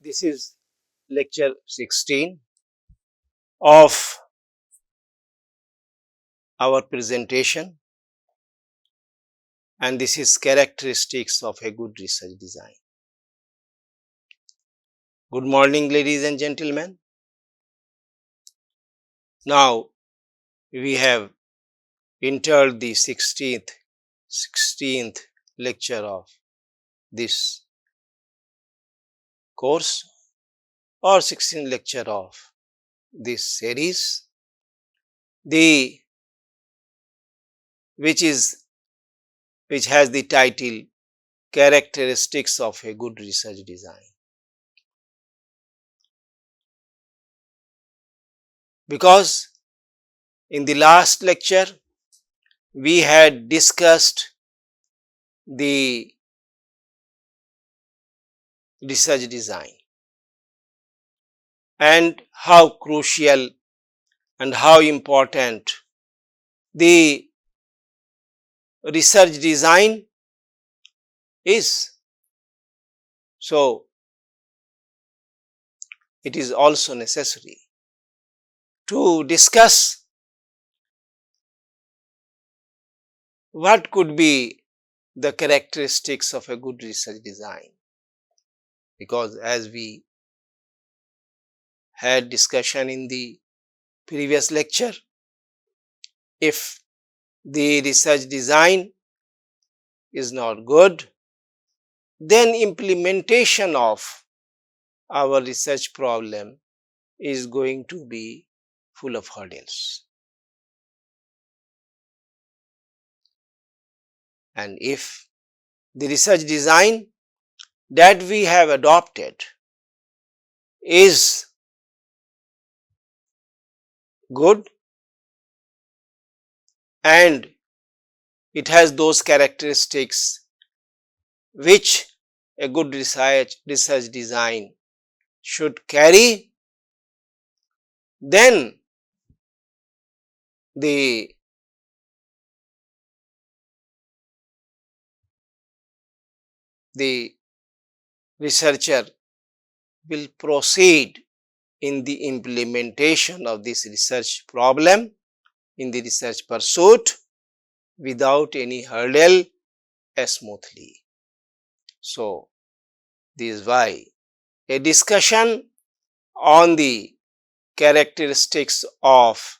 This is lecture 16 of our presentation, and this is characteristics of a good research design. Good morning, ladies and gentlemen. Now we have entered the 16th lecture of this course or 16th lecture of this series, which has the title Characteristics of a Good Research Design. Because in the last lecture we had discussed the research design and how crucial and how important the research design is. So, it is also necessary to discuss what could be the characteristics of a good research design, because as we had discussion in the previous lecture, if the research design is not good, then implementation of our research problem is going to be full of hurdles. And if the research design that we have adopted is good and it has those characteristics which a good research design should carry, then the researcher will proceed in the implementation of this research problem, in the research pursuit, without any hurdle, smoothly. So, this is why a discussion on the characteristics of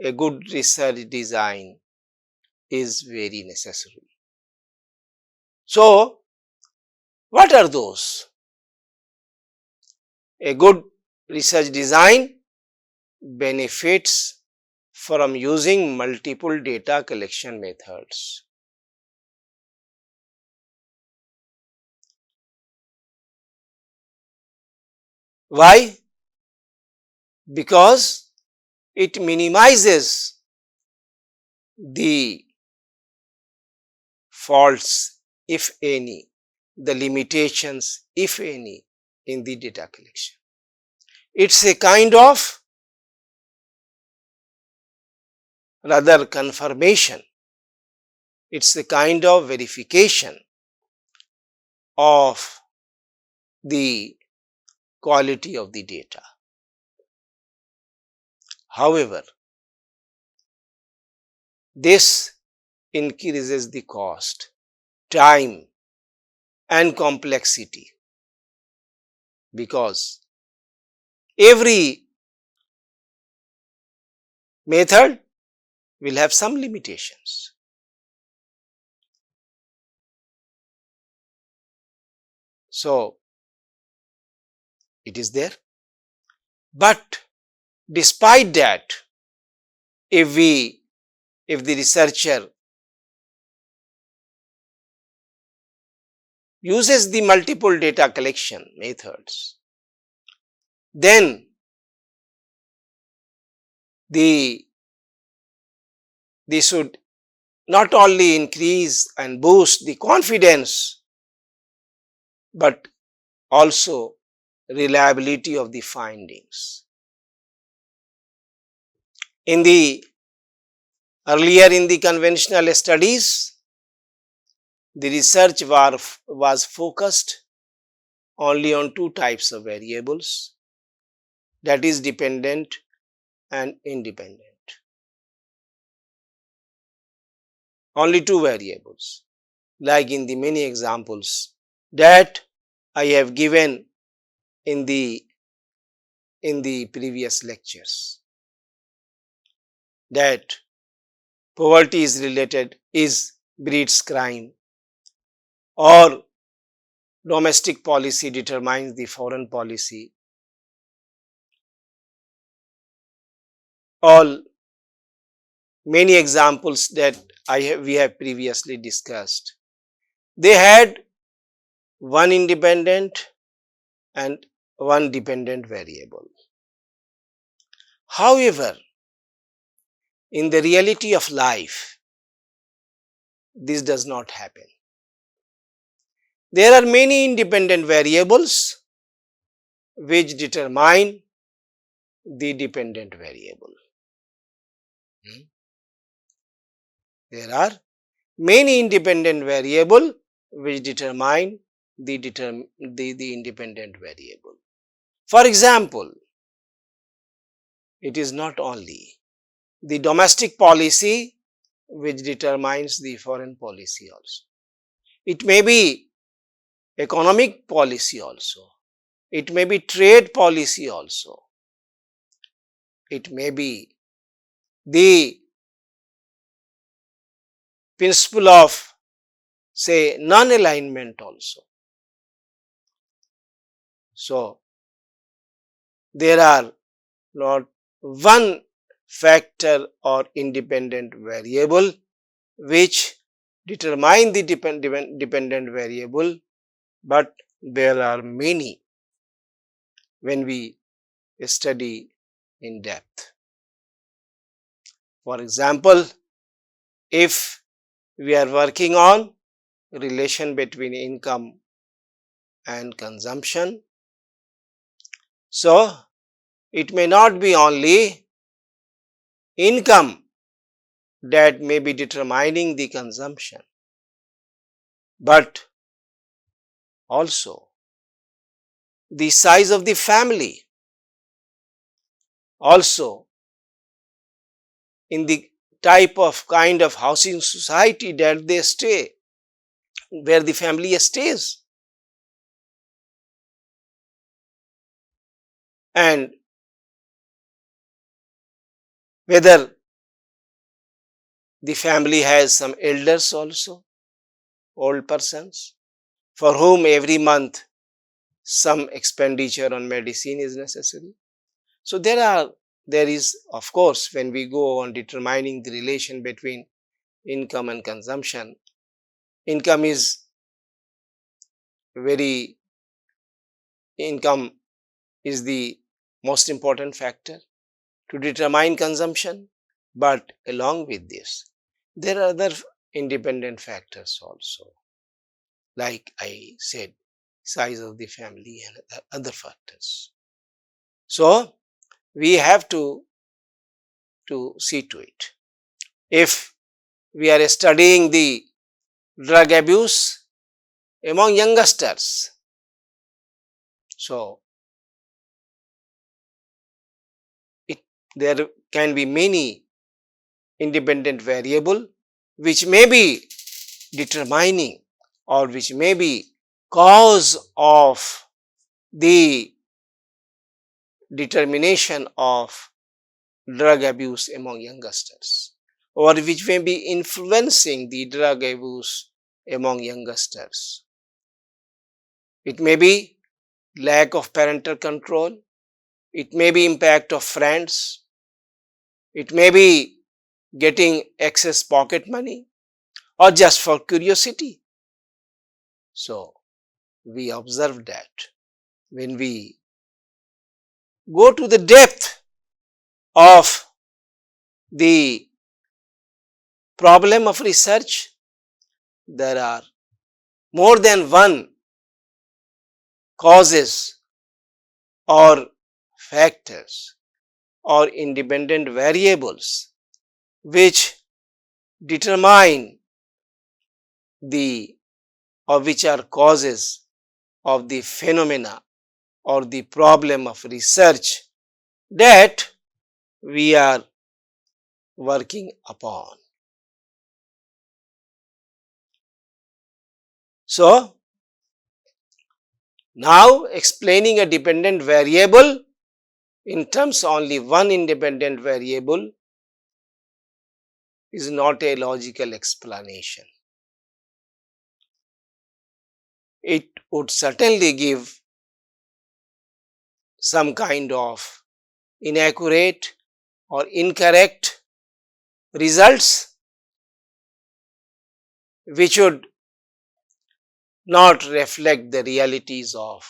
a good research design is very necessary. So, what are those? A good research design benefits from using multiple data collection methods. Why? Because it minimizes the faults, if any, the limitations, if any, in the data collection. It's a kind of rather confirmation. It's a kind of verification of the quality of the data. However, this increases the cost, time and complexity, because every method will have some limitations. So, it is there, but despite that, if the researcher uses the multiple data collection methods, then they should not only increase and boost the confidence, but also reliability of the findings. Earlier in the conventional studies, the research was focused only on two types of variables, that is dependent and independent. Only two variables, like in the many examples that I have given in the previous lectures, that poverty breeds crime, or domestic policy determines the foreign policy. All many examples that we have previously discussed, they had one independent and one dependent variable. However, in the reality of life, this does not happen. There are many independent variables which determine the dependent variable. There are many independent variables which determine the independent variable. For example, it is not only the domestic policy which determines the foreign policy also. It may be economic policy also. It may be trade policy also. It may be the principle of, say, non-alignment also. So, there are not one factor or independent variable which determine the dependent variable, but there are many when we study in depth. For example, if we are working on relation between income and consumption, so it may not be only income that may be determining the consumption, but also the size of the family, also in the kind of housing society that they stay, where the family stays, and whether the family has some elders also, old persons, for whom every month some expenditure on medicine is necessary. So there is, of course, when we go on determining the relation between income and consumption, income is the most important factor to determine consumption, but along with this, there are other independent factors also, like I said, size of the family and other factors. So, we have to see to it. If we are studying the drug abuse among youngsters, so there can be many independent variable which may be determining or which may be cause of the determination of drug abuse among youngsters, or which may be influencing the drug abuse among youngsters. It may be lack of parental control, it may be impact of friends, it may be getting excess pocket money, or just for curiosity. So, we observe that when we go to the depth of the problem of research, there are more than one causes or factors or independent variables which determine or which are causes of the phenomena or the problem of research that we are working upon. So, now explaining a dependent variable in terms only one independent variable is not a logical explanation. It would certainly give some kind of inaccurate or incorrect results which would not reflect the realities of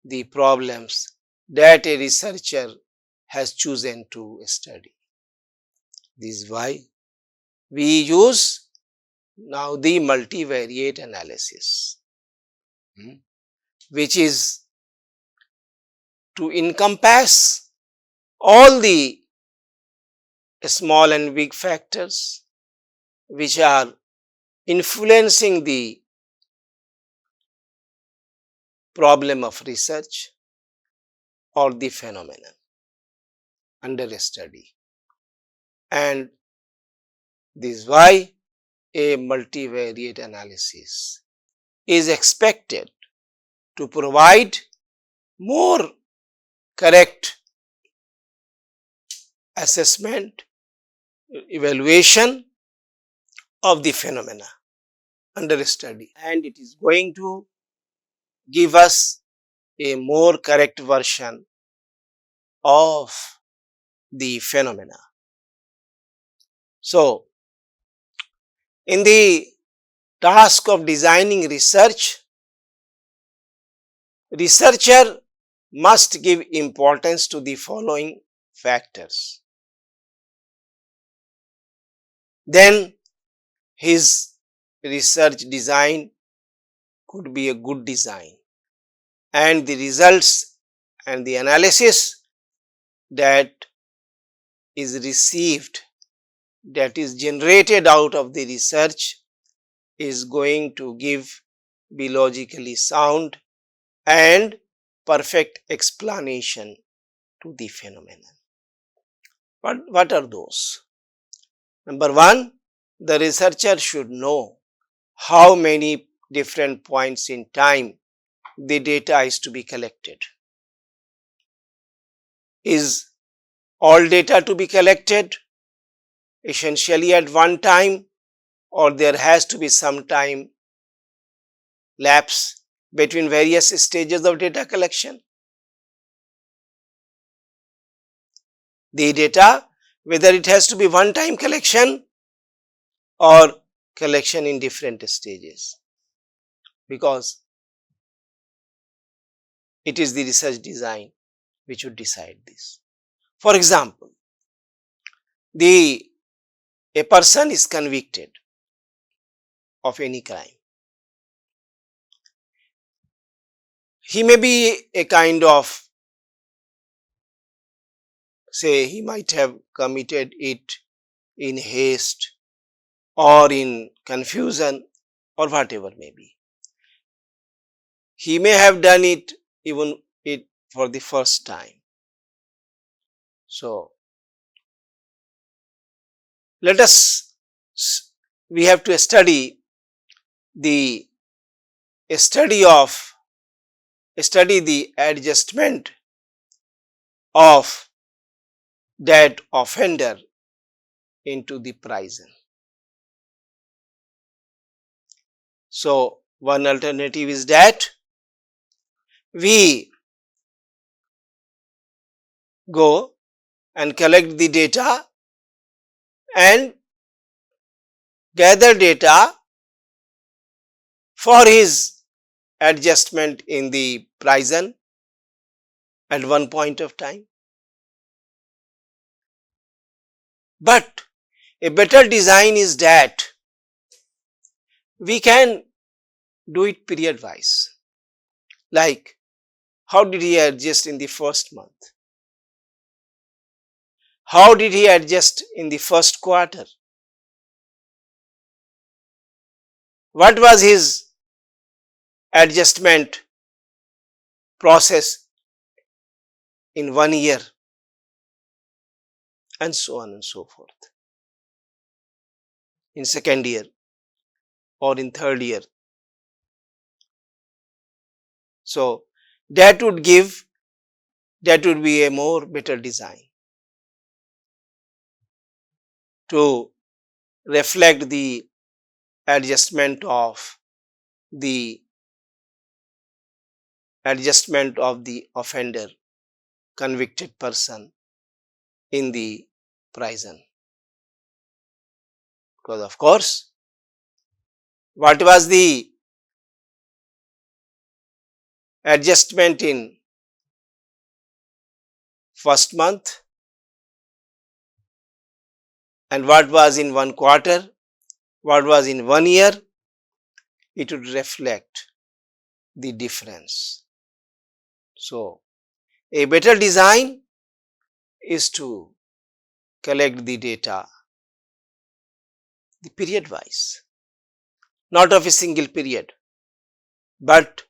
the problems that a researcher has chosen to study. This is why we use now the multivariate analysis, which is to encompass all the small and big factors which are influencing the problem of research or the phenomenon under study. And this is why a multivariate analysis is expected to provide more correct assessment, evaluation of the phenomena under study, and it is going to give us a more correct version of the phenomena. So, in the task of designing research, researcher must give importance to the following factors. Then his research design could be a good design, and the results and the analysis that is received, that is generated out of the research, is going to be logically sound and perfect explanation to the phenomenon. What are those? Number one, the researcher should know how many different points in time the data is to be collected. Is all data to be collected essentially at one time, or there has to be some time lapse between various stages of data collection? The data, whether it has to be one time collection or collection in different stages, because it is the research design which would decide this. For example, a person is convicted of any crime. He may be a kind of, say, he might have committed it in haste or in confusion or whatever may be. He may have done it even for the first time. So, we have to study the adjustment of that offender into the prison. So, one alternative is that we go and collect the data and gather data for his adjustment in the prison at one point of time. But a better design is that we can do it period wise, like how did he adjust in the first month, how did he adjust in the first quarter, what was his adjustment process in 1 year, and so on and so forth, in second year or in third year. So that would be a more better design to reflect the adjustment of the offender, convicted person in the prison. Because of course, what was the adjustment in first month and what was in 1 quarter, what was in 1 year, it would reflect the difference. So a better design is to collect the data the period wise, not of a single period, but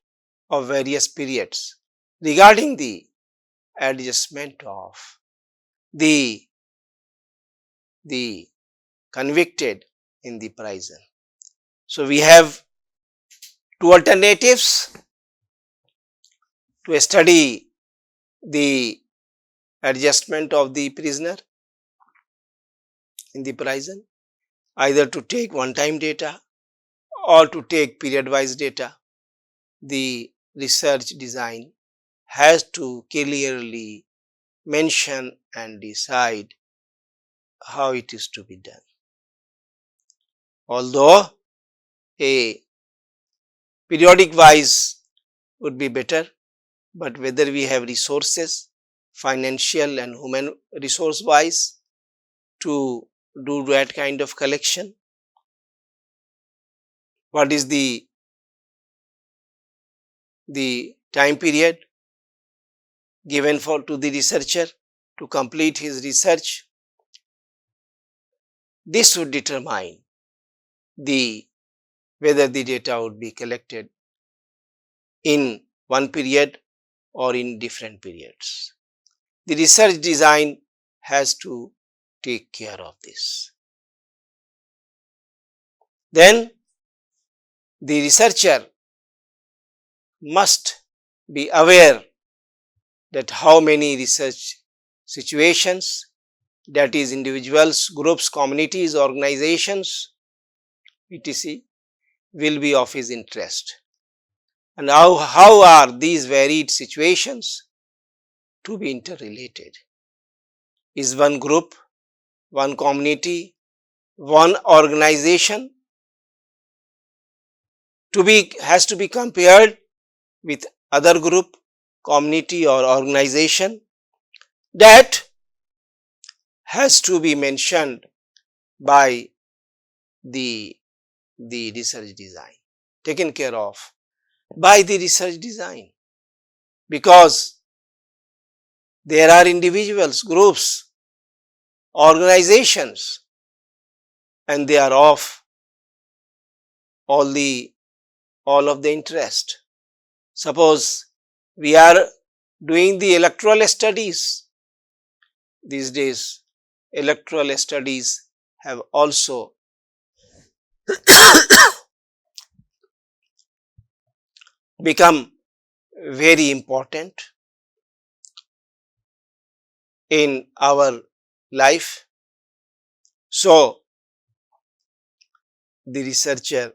of various periods regarding the adjustment of the convicted in the prison. So we have two alternatives to study the adjustment of the prisoner in the prison, either to take one time data or to take period wise data. The research design has to clearly mention and decide how it is to be done. Although a periodic wise would be better, but whether we have resources, financial and human resource wise, to do that kind of collection, what is the time period given to the researcher to complete his research, this would determine whether the data would be collected in one period or in different periods. The research design has to take care of this. Then the researcher must be aware that how many research situations, that is individuals, groups, communities, organizations, etc., will be of his interest, and how are these varied situations to be interrelated. Is one group, one community, one organization has to be compared with other group, community or organization? That has to be mentioned by the research design, taken care of by the research design, because there are individuals, groups, organizations, and they are of all of the interest. Suppose we are doing the electoral studies. These days electoral studies have also become very important in our life. So the researcher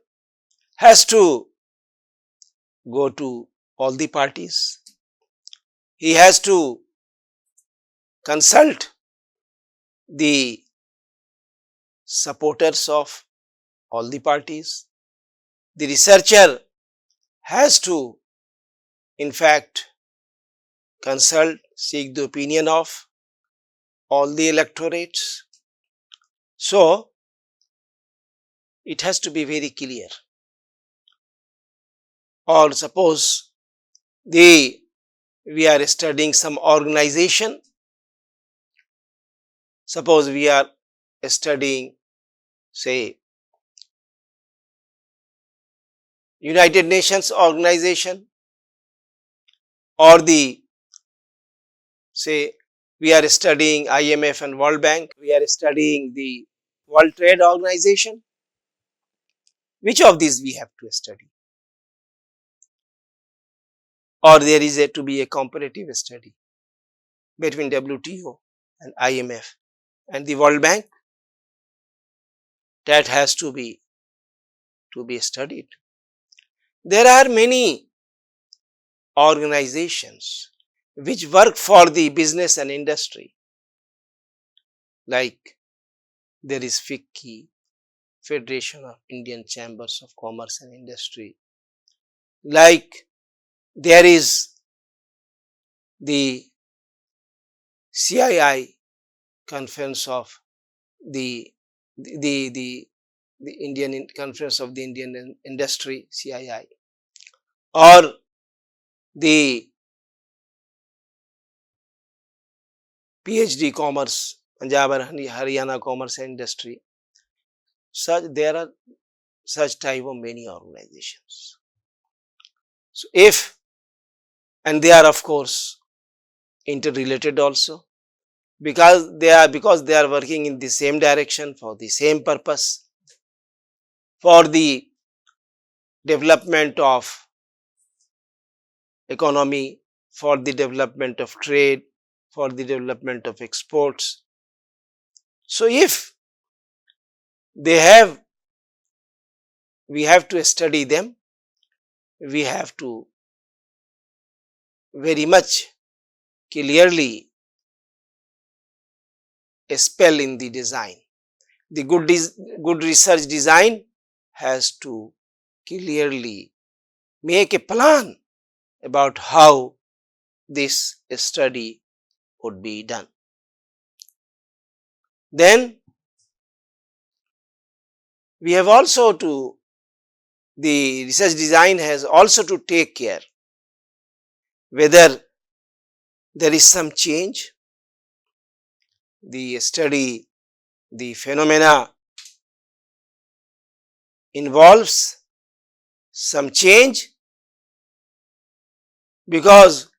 has to go to all the parties. He has to consult the supporters of all the parties. The researcher has to, in fact, seek the opinion of all the electorates. So it has to be very clear. Or suppose we are studying some organization. Suppose we are studying, say, United Nations organization, or say we are studying IMF and World Bank, we are studying the World Trade Organization. Which of these we have to study? Or there is to be a comparative study between WTO and IMF and the World Bank? That has to be studied. There are many organizations which work for the business and industry, like there is FICCI, Federation of Indian Chambers of Commerce and Industry, like there is the CII, Conference of the Indian Conference of the Indian Industry, CII, or the PhD Commerce, Punjab and Haryana Commerce and Industry. There are such type of many organizations. So and they are of course interrelated also, because they are working in the same direction for the same purpose, for the development of economy, for the development of trade, for the development of exports. So if we have to study them, we have to very much clearly spell in the design. The good research design has to clearly make a plan about how this study would be done. Then we have also the research design has also to take care whether there is some change, the study, the phenomena involves some change, because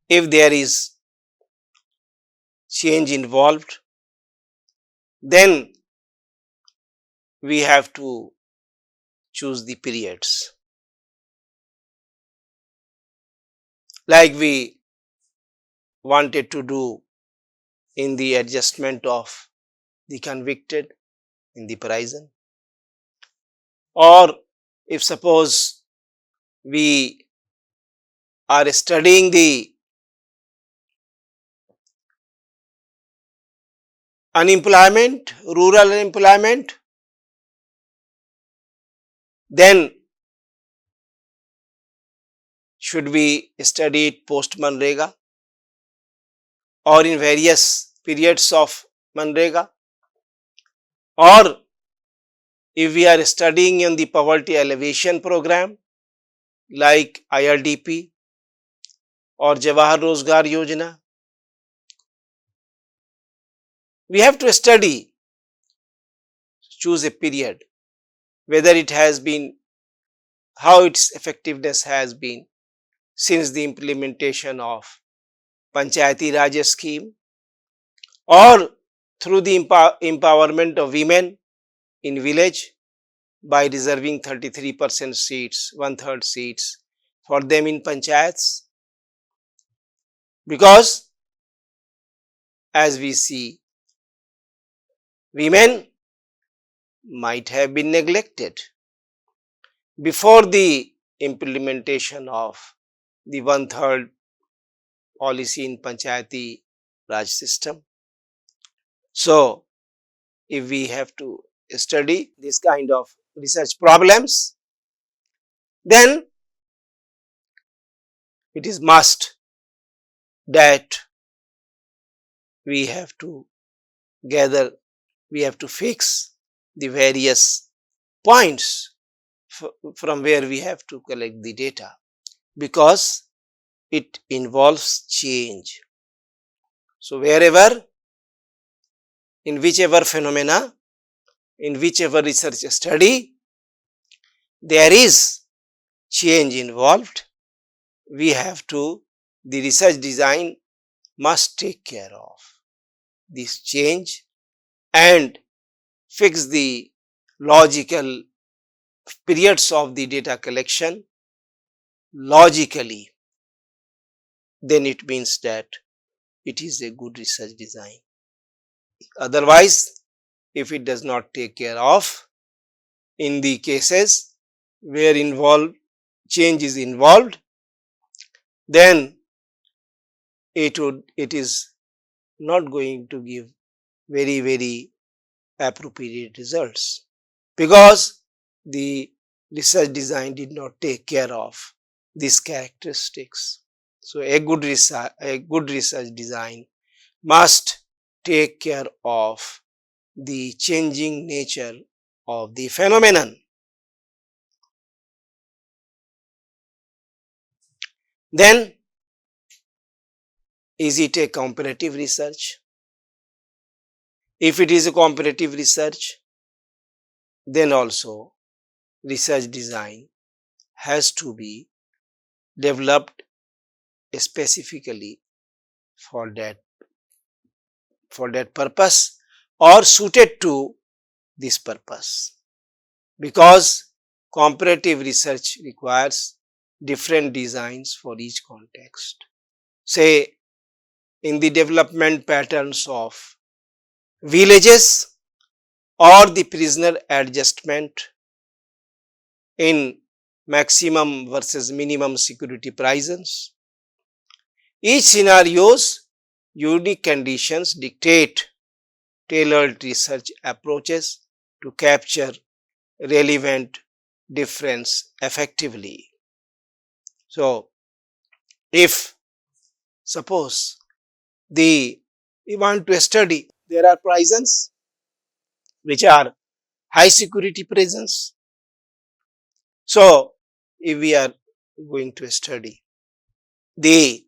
if there is change involved, then we have to choose the periods. Like we wanted to do in the adjustment of the convicted in the prison, or if suppose we are studying the unemployment, rural unemployment, then should we study it post Manrega or in various periods of Manrega, or if we are studying in the poverty elevation program like IRDP or Jawahar Rozgar Yojana, we have to study, choose a period, whether it has been, how its effectiveness has been since the implementation of Panchayati Raj scheme, or through the empowerment of women in village by reserving 33% seats, 1/3 seats for them in panchayats. Because as we see, women might have been neglected before the implementation of the 1/3 policy in Panchayati Raj system. So if we have to study this kind of research problems, then it is must that we have to gather, we have to fix the various points from where we have to collect the data, because it involves change. So wherever, in whichever phenomena in whichever research study there is change involved, the research design must take care of this change and fix the logical periods of the data collection logically. Then it means that it is a good research design. Otherwise, if it does not take care of in the cases where change is involved, then it is not going to give very appropriate results, because the research design did not take care of these characteristics. So a good research design must take care of the changing nature of the phenomenon. Then, is it a comparative research? If it is a comparative research, then also research design has to be developed specifically for that purpose or suited to this purpose, because comparative research requires different designs for each context. Say, in the development patterns of villages or the prisoner adjustment in maximum versus minimum security prisons, each scenario's unique conditions dictate tailored research approaches to capture relevant difference effectively. So, if suppose we want to study, there are prisons which are high security prisons. So, if we are going to study the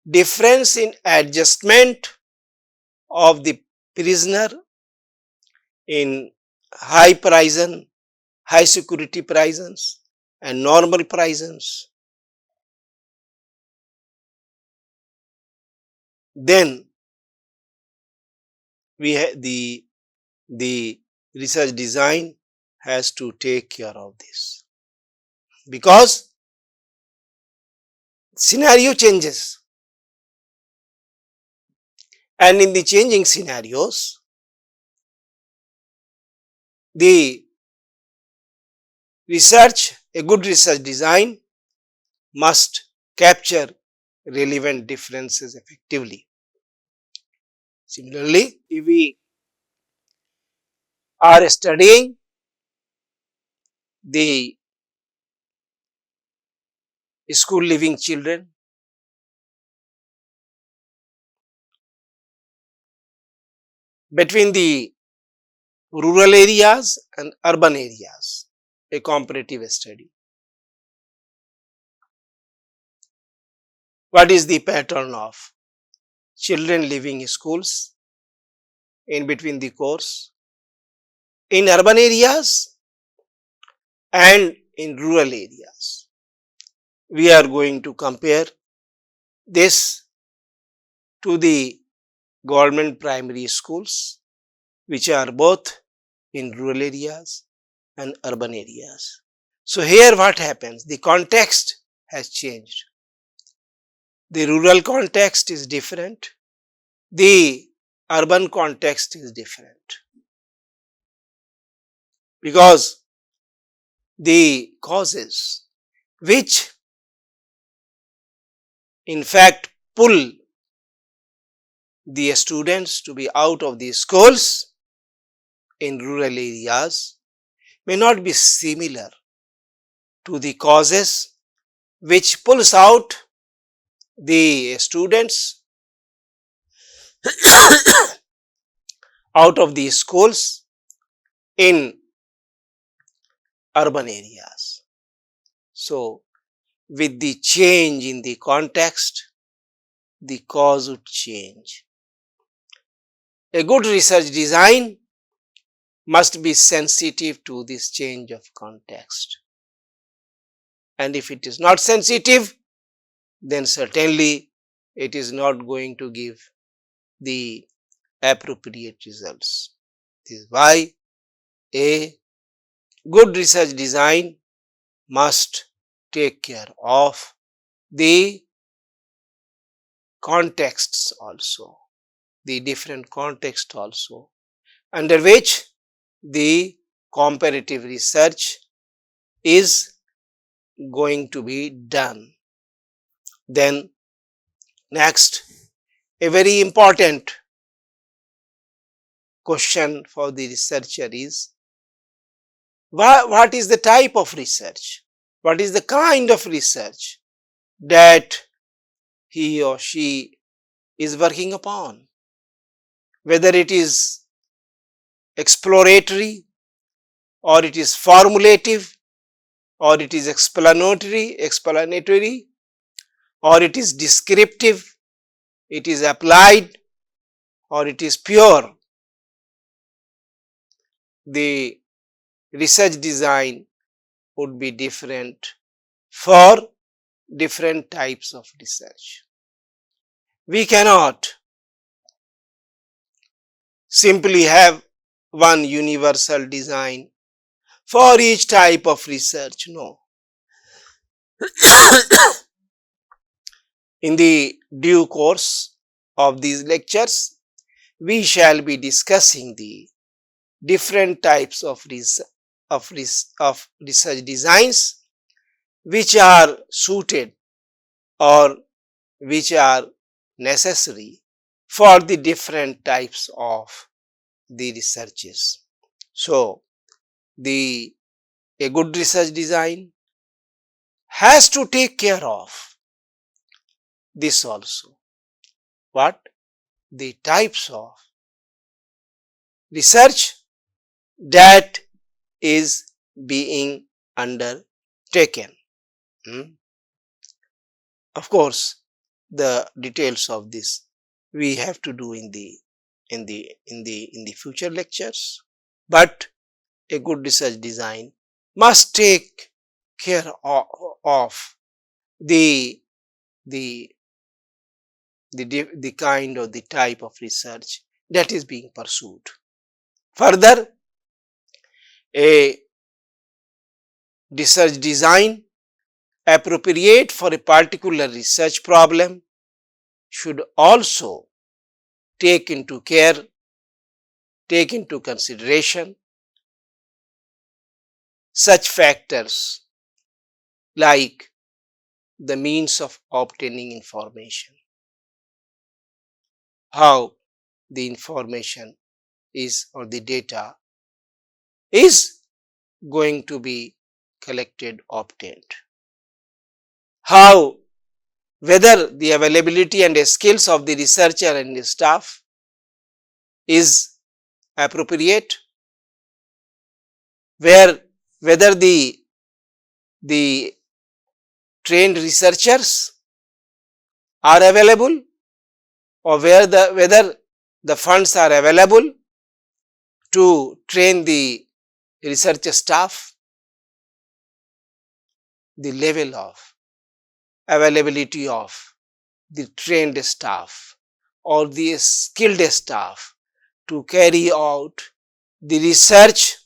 difference in adjustment of the prisoner in high security prisons and normal prisons, then the research design has to take care of this, because scenario changes, and in the changing scenarios, a good research design must capture relevant differences effectively. Similarly, if we are studying the school living children, between the rural areas and urban areas, a comparative study. What is the pattern of children living in schools in between the course in urban areas and in rural areas? We are going to compare this to the government primary schools, which are both in rural areas and urban areas. So here what happens? The context has changed. The rural context is different. The urban context is different, because the causes which in fact pull the students to be out of the schools in rural areas may not be similar to the causes which pulls out the students out of the schools in urban areas. So, with the change in the context, the cause would change. A good research design must be sensitive to this change of context. And if it is not sensitive, then certainly it is not going to give the appropriate results. This is why a good research design must take care of the contexts also, the different contexts also, under which the comparative research is going to be done. Then next, a very important question for the researcher is, what is the type of research? What is the kind of research that he or she is working upon? Whether it is exploratory, or it is formulative, or it is explanatory, or it is descriptive, it is applied, or it is pure. The research design would be different for different types of research. We cannot simply have one universal design for each type of research, no. In the due course of these lectures, we shall be discussing the different types of research designs which are suited or which are necessary for the different types of the researches. So, a good research design has to take care of this also. What? The types of research that is being undertaken. Of course, the details of this we have to do in the future lectures, but a good research design must take care of the kind or the type of research that is being pursued. Further, a research design appropriate for a particular research problem should also take into consideration such factors like the means of obtaining information, how the information is or the data is going to be collected, obtained, how, whether the availability and skills of the researcher and the staff is appropriate, whether the trained researchers are available, or whether the funds are available to train the research staff, the level of availability of the trained staff or the skilled staff to carry out the research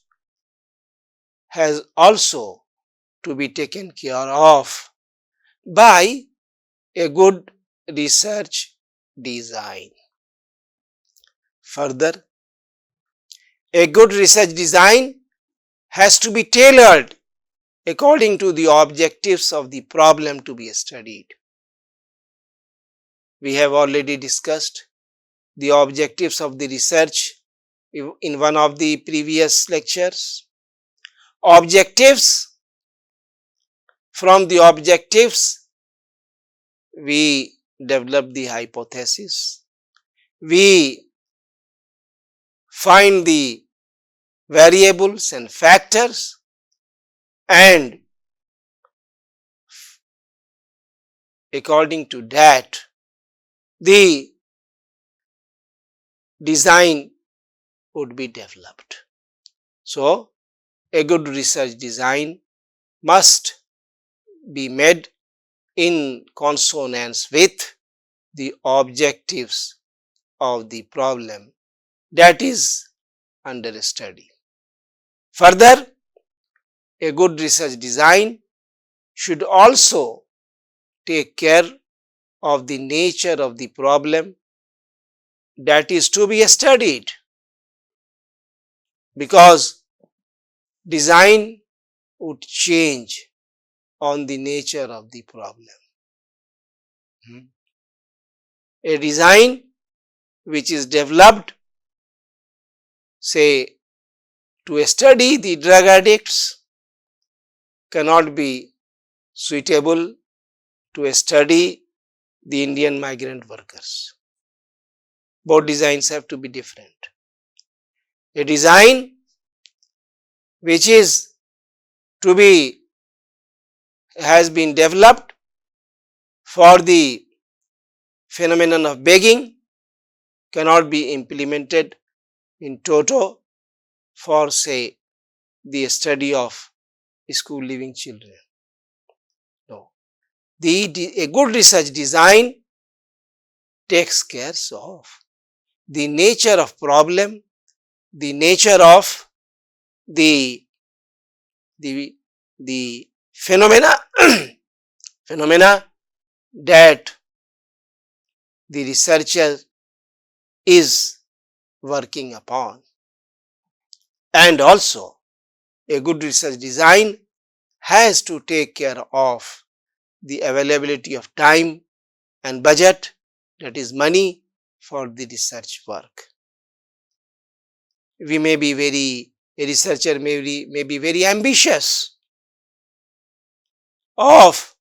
has also to be taken care of by a good research design. Further, a good research design has to be tailored according to the objectives of the problem to be studied. We have already discussed the objectives of the research in one of the previous lectures. Objectives, from the objectives we develop the hypothesis, we find the variables and factors, and according to that the design would be developed. So, a good research design must be made in consonance with the objectives of the problem that is under study. Further, a good research design should also take care of the nature of the problem that is to be studied, because design would change on the nature of the problem. A design which is developed, say, to study the drug addicts cannot be suitable to study the Indian migrant workers. Both designs have to be different. A design which is to be has been developed for the phenomenon of begging cannot be implemented in toto for, say, the study of school leaving children. No. A good research design takes care of the nature of problem, the nature of the phenomena phenomena that the researcher is working upon. And also, a good research design has to take care of the availability of time and budget, that is money, for the research work. We may be a researcher may be very ambitious of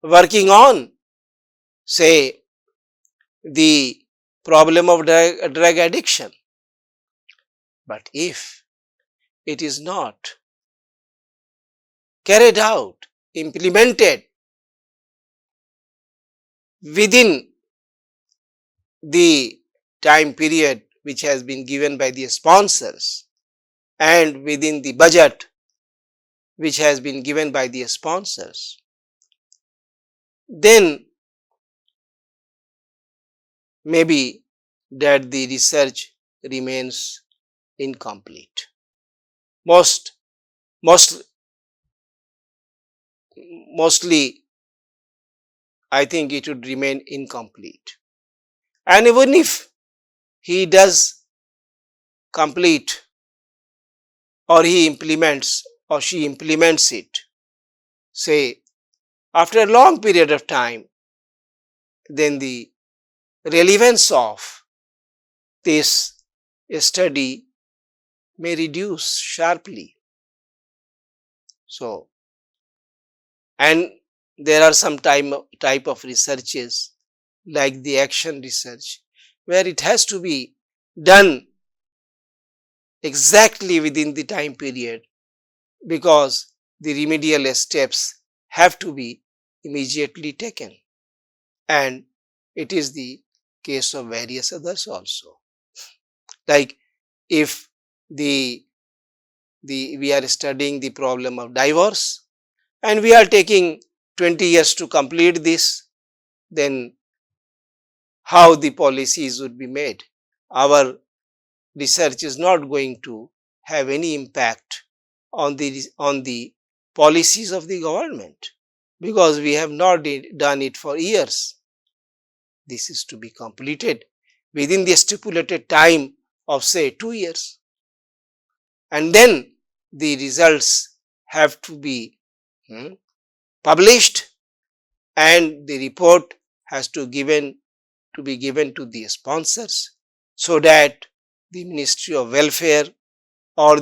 working on, say, the problem of drug addiction. But if it is not carried out, implemented within the time period which has been given by the sponsors and within the budget which has been given by the sponsors, then maybe that the research remains incomplete. Mostly, I think it would remain incomplete. And even if he does complete, or he implements or she implements it, say, after a long period of time, then the relevance of this study may reduce sharply. So, and there are some type of researches like the action research, where it has to be done exactly within the time period, because the remedial steps have to be immediately taken, and it is the case of various others also. Like if we are studying the problem of divorce and we are taking 20 years to complete this, then how the policies would be made? Our research is not going to have any impact on the policies of the government, because we have not done it for years. This is to be completed within the stipulated time of, say, 2 years, and then the results have to be published, and the report has to be given to the sponsors, so that the Ministry of Welfare or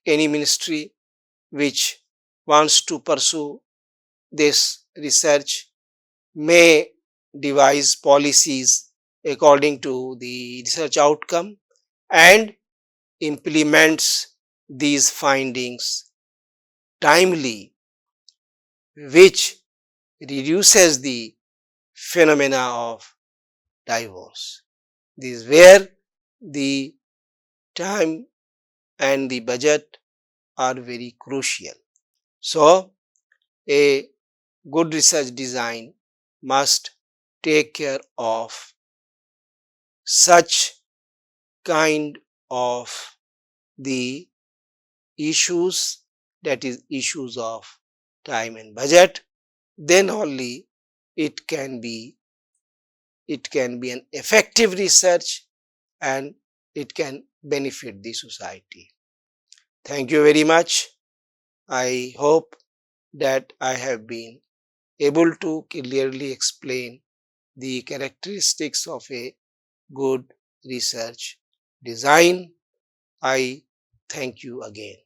any ministry which wants to pursue this research may devise policies according to the research outcome and implements these findings timely, which reduces the phenomena of divorce. This is where the time and the budget are very crucial. So, a good research design must take care of such kind of the issues, that is issues of time and budget. Then only it can be an effective research and it can benefit the society. Thank you very much. I hope that I have been able to clearly explain the characteristics of a good research design. I thank you again.